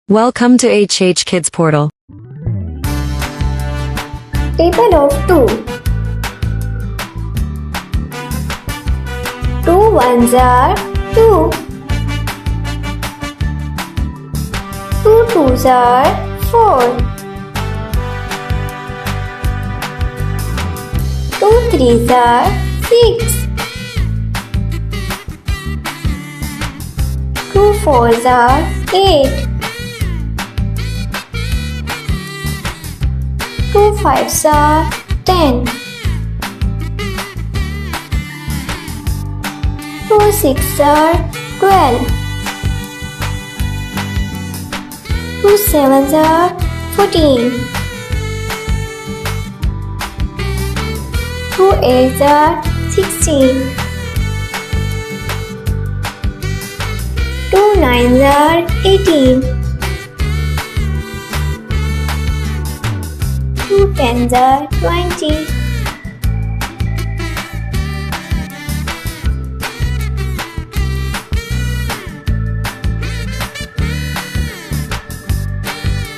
Welcome to HHKIDSPORTAL. Table of 2. 2 ones are 2. 2 twos are 4. 2 threes are 6. 2 fours are 8. 2 fives are 10. 2 sixes are 12. 2 sevens are 14. 2 eights are 16. 2 nines are 18. 2 tens are 20.